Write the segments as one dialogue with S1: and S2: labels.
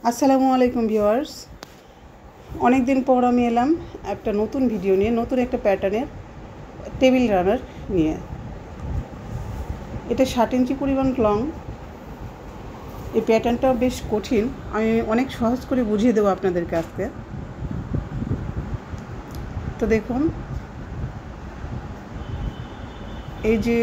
S1: আসসালামু আলাইকুম ভিউয়ার্স, অনেক দিন পর আমি এলাম একটা নতুন ভিডিও নিয়ে, নতুন একটা প্যাটার্নের টেবিল রানার নিয়ে। এটা 60 ইঞ্চি পরিমাণ লং। এই প্যাটার্নটা বেশ কঠিন, আমি অনেক সহজ করে বুঝিয়ে দেবো আপনাদেরকে আজকে। তো দেখুন, এই যে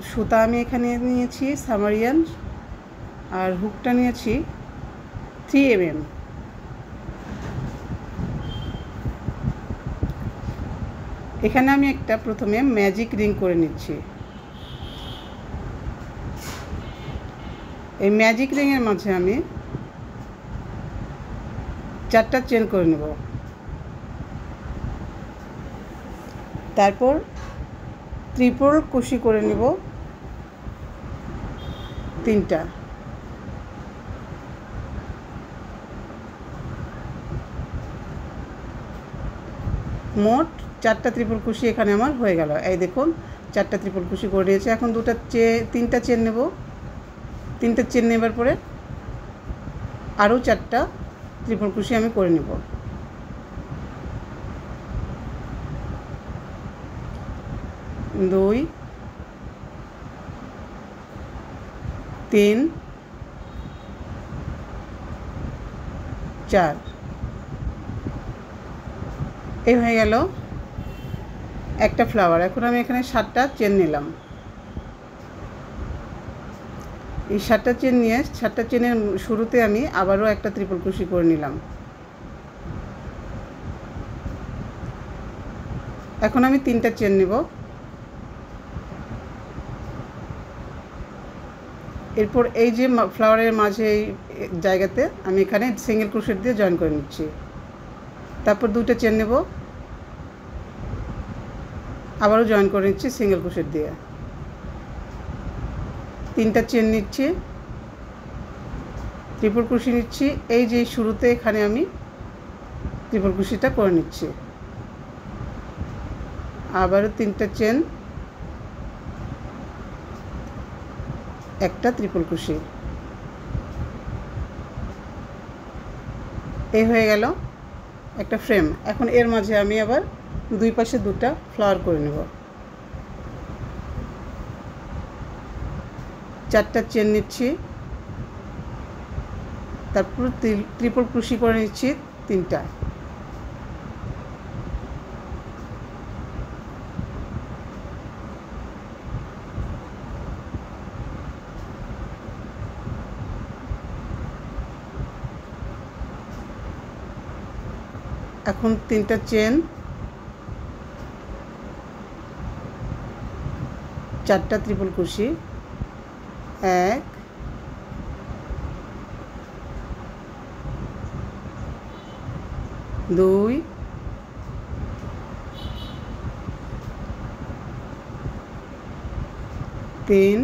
S1: সুতা আমি এখানে নিয়েছি সামারিয়ান, আর হুকটা নিয়েছি 3 mm। এখানে আমি একটা প্রথমে ম্যাজিক রিং করে নিচ্ছি। এই ম্যাজিক রিংয়ের মাঝে আমি 4টা চেন করে নেব। তারপর ট্রিপল কুশি করে নেব 3টা। মোট 4টা ট্রিপল কুশি এখানে আমার হয়ে গেল। এই দেখুন, 4টা ট্রিপল কুশি করে নিয়েছি। এখন 3টা চেন নেব। 3টা চেন নেবার পরে আরও 4টা ট্রিপল কুশি আমি করে নেব। দুই, 3, 4। এই হয়ে গেল একটা ফ্লাওয়ার। এখন আমি এখানে 7টা চেন নিলাম। এই 7টা চেন নিয়ে 7টা চেনের শুরুতে আমি আবারও একটা ট্রিপল কুশি করে নিলাম। এখন আমি 3টা চেন নেব। এরপর এই যে ফ্লাওয়ারের মাঝে এই জায়গাতে আমি এখানে সিঙ্গেল ক্রোশেট দিয়ে জয়েন করে নিচ্ছি। তারপর 2টা চেন নেব, আবারও জয়েন করে নিচ্ছি সিঙ্গেল ক্রোশেট দিয়ে। 3টা চেন নিচ্ছি, ট্রিপল ক্রোশি নিচ্ছি। এই যে শুরুতে এখানে আমি ট্রিপল ক্রোশিটা করে নিচ্ছি। আবারও 3টা চেন, একটা ট্রিপল ক্রোশি। এই হয়ে গেল একটা ফ্রেম। এখন এর মাঝে আমি আবার দুই পাশে 2টা ফ্লাওয়ার করে নেব। 4টা চেন নিচ্ছি, তারপর ট্রিপল ক্রোশি করে নিচ্ছি 3টা। এখন 3টা চেন, 4টা ট্রিপল ক্রোশি, 1, 2, 3,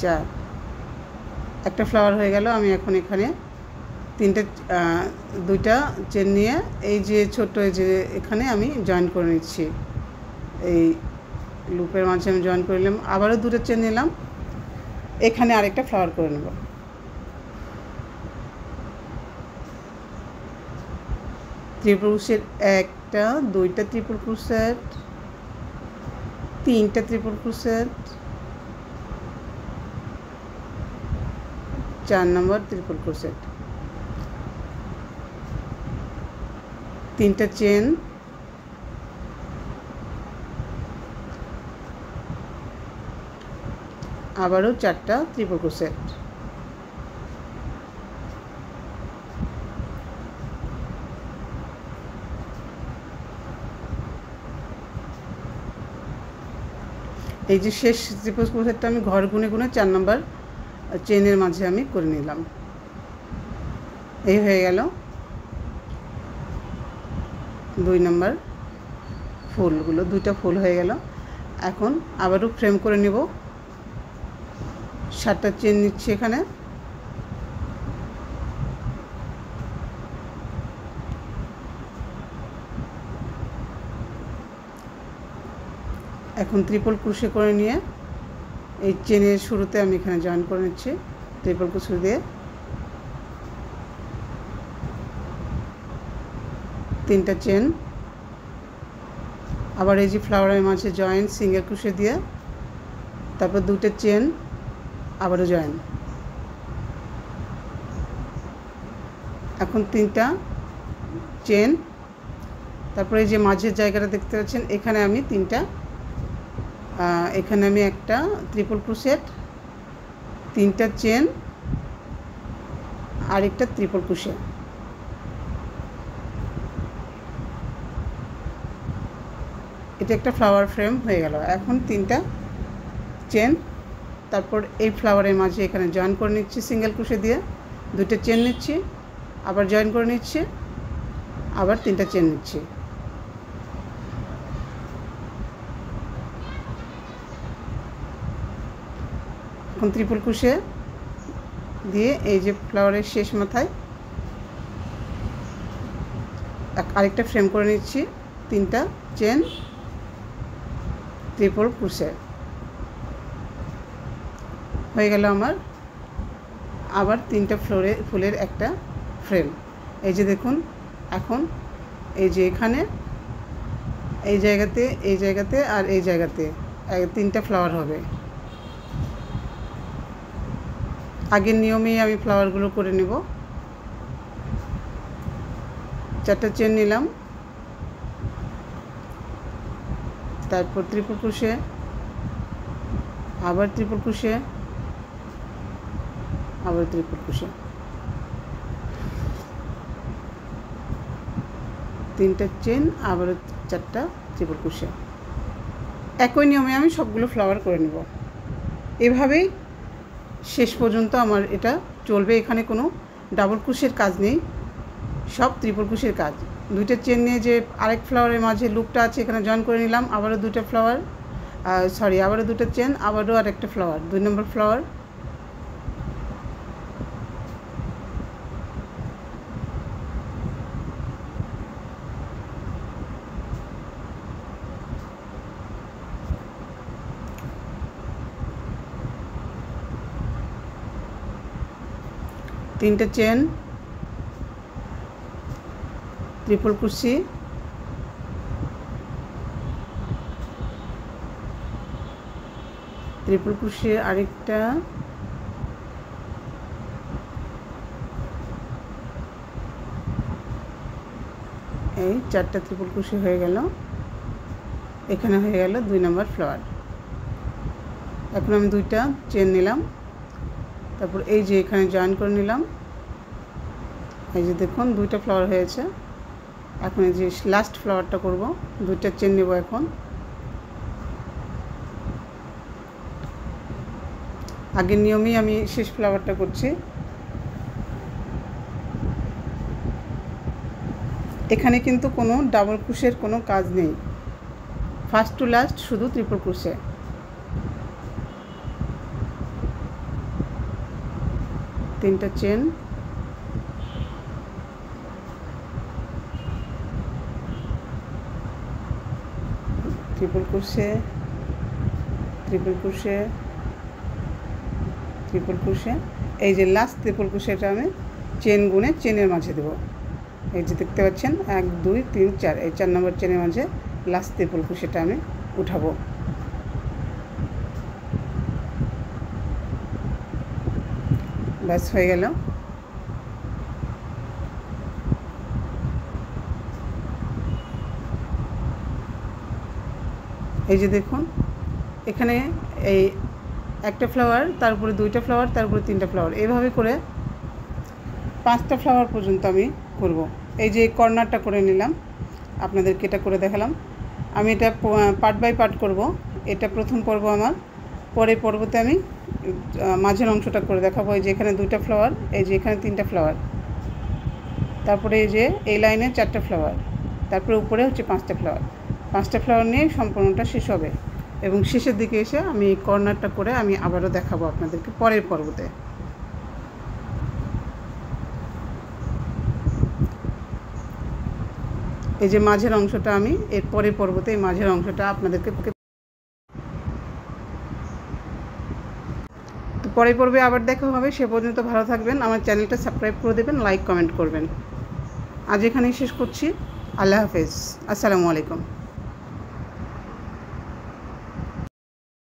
S1: 4। একটা ফ্লাওয়ার হয়ে গেল। আমি এখন এখানে 2টা চেন নিয়ে এই যে ছোট্ট এই যে এখানে আমি জয়েন করে নিচ্ছি। এই লুপের মাঝে আমি জয়েন করে নিলাম। আবারও 2টা চেন নিলাম, এখানে আরেকটা ফ্লাওয়ার করে নেব। ট্রিপল ক্রোশেট 1টা, 2টা ট্রিপল ক্রোশেট, 3টা ট্রিপল ক্রোশেট, 4 নম্বর ট্রিপল ক্রোশেট, 3টা চেন, আবারও 4টা ট্রিপল ক্রোশেট। এই যে শেষ ট্রিপল ক্রোশেটটা আমি ঘর গুনে গুনে 4 নম্বর চেনের মাঝে আমি করে নিলাম। এই হয়ে গেল 2 নম্বর ফুলগুলো, 2টা ফুল হয়ে গেল। এখন আবারও ফ্রেম করে নেব। 7টা চেন নিচ্ছি এখানে, এখন ট্রিপল ক্রোশে করে নিয়ে এই চেনের শুরুতে আমি এখানে জয়েন করে নিচ্ছি ট্রিপল ক্রোশে দিয়ে 3টা চেন, আবার এই যে ফ্লাওয়ারের মাঝে জয়েন সিঙ্গেল ক্রোশে দিয়ে, তারপর 2টা চেন, আবারও জয়েন। এখন 3টা চেন, তারপরে এই যে মাঝের জায়গাটা দেখতে পাচ্ছেন এখানে আমি 3টা, এখানে আমি একটা ট্রিপল ক্রোশেট, 3টা চেন, আরেকটা ট্রিপল ক্রোশে। এটা একটা ফ্লাওয়ার ফ্রেম হয়ে গেল। এখন 3টা চেন, তারপর এই ফ্লাওয়ারের মাঝে এখানে জয়েন করে নিচ্ছি সিঙ্গেল ক্রোশে দিয়ে, 2টা চেন নিচ্ছি, আবার জয়েন করে নিচ্ছি, আবার 3টা চেন নিচ্ছি। এখন ট্রিপল ক্রোশে দিয়ে এই যে ফ্লাওয়ারের শেষ মাথায় আরেকটা ফ্রেম করে নিচ্ছি, 3টা চেন, ট্রিপল ক্রোশে হয়ে গেল আমার। আবার 3টা ফুলের একটা ফ্রেম। এই যে দেখুন, এখন এই যে এখানে এই জায়গাতে আর এই জায়গাতে 3টা ফ্লাওয়ার হবে। আগের নিয়মেই আমি ফ্লাওয়ারগুলো করে নেব। 4টা চেন নিলাম, তারপর ট্রিপল ক্রোশে, আবার ট্রিপল ক্রোশে, আবার ট্রিপল ক্রোশে, 3টা চেন, আবারও 4টা ট্রিপল ক্রোশে। একই নিয়মে আমি সবগুলো ফ্লাওয়ার করে নেব। এভাবেই শেষ পর্যন্ত আমার এটা চলবে। এখানে কোনো ডাবল ক্রোশের কাজ নেই, সব ট্রিপল ক্রোশের কাজ। 2টা চেন নিয়ে যে আরেক ফ্লাওয়ারের মাঝে লুপটা আছে এখানে জয়েন করে নিলাম, আবারও 2টা ফ্লাওয়ার, আবারও 2টা চেন, আবারও আরেকটা ফ্লাওয়ার, 2 নম্বর ফ্লাওয়ার, তিনটা chain, triple crochet, triple crochet আরেকটা, এই 4টা ট্রিপল ক্রোশে হয়ে গেল। এখানে হয়ে গেল 2 নম্বর ফ্লাওয়ার। এখন আমি 2টা চেন নিলাম, তারপর এই যে এখানে জয়েন করে নিলাম। এই যে দেখুন 2টা ফ্লাওয়ার হয়েছে। এখন এই যে লাস্ট ফ্লাওয়ারটা করব, 2টা চেন নেব। এখন আগের নিয়মেই আমি শেষ ফ্লাওয়ারটা করছি। এখানে কিন্তু কোনো ডাবল ক্রোশের কোনো কাজ নেই, ফার্স্ট টু লাস্ট শুধু ট্রিপল ক্রোশে। তিনটা chain, triple crochet, triple crochet, triple crochet. এই যে লাস্ট ট্রিপল ক্রোশেটা আমি চেন গুনে চেনের মাঝে দেব। এই যে দেখতে পাচ্ছেন 1 2 3 4, এই 4 নম্বর চেনের মাঝে লাস্ট ট্রিপল ক্রোশেটা আমি উঠাবো। ব্যাস হয়ে গেল। এই যে দেখুন এখানে এই একটা ফ্লাওয়ার, তারপরে 2টা ফ্লাওয়ার, তারপরে 3টা ফ্লাওয়ার, এইভাবে করে 5টা ফ্লাওয়ার পর্যন্ত আমি করব। এই যে কর্নারটা করে নিলাম, আপনাদেরকে এটা করে দেখালাম। আমি এটা পার্ট বাই পার্ট করব। এটা প্রথম পর্ব আমার, পরে পর্বতে আমি মাঝের অংশটা করে দেখাবো। এই যে এখানে 2টা ফ্লাওয়ার, এই যে এখানে 3টা ফ্লাওয়ার, তারপরে এই যে এই লাইনে 4টা ফ্লাওয়ার, তারপরে উপরে হচ্ছে 5টা ফ্লাওয়ার। 5টা ফ্লাওয়ার নিয়ে সম্পূর্ণটা শেষ হবে এবং শেষের দিকে এসে আমি এই কর্নারটা করে আমি আবারও দেখাবো আপনাদেরকে পরের পর্বতে। এই যে মাঝের অংশটা আমি এর পরের পর্বতে এই মাঝের অংশটা আপনাদেরকে তো পরে পর্বে আবার দেখা হবে, সে পর্যন্ত ভালো থাকবেন, আমার চ্যানেলটা সাবস্ক্রাইব করে দেবেন, লাইক কমেন্ট করবেন। আজ এখানেই শেষ করছি। আল্লাহ হাফেজ, আসসালামু আলাইকুম।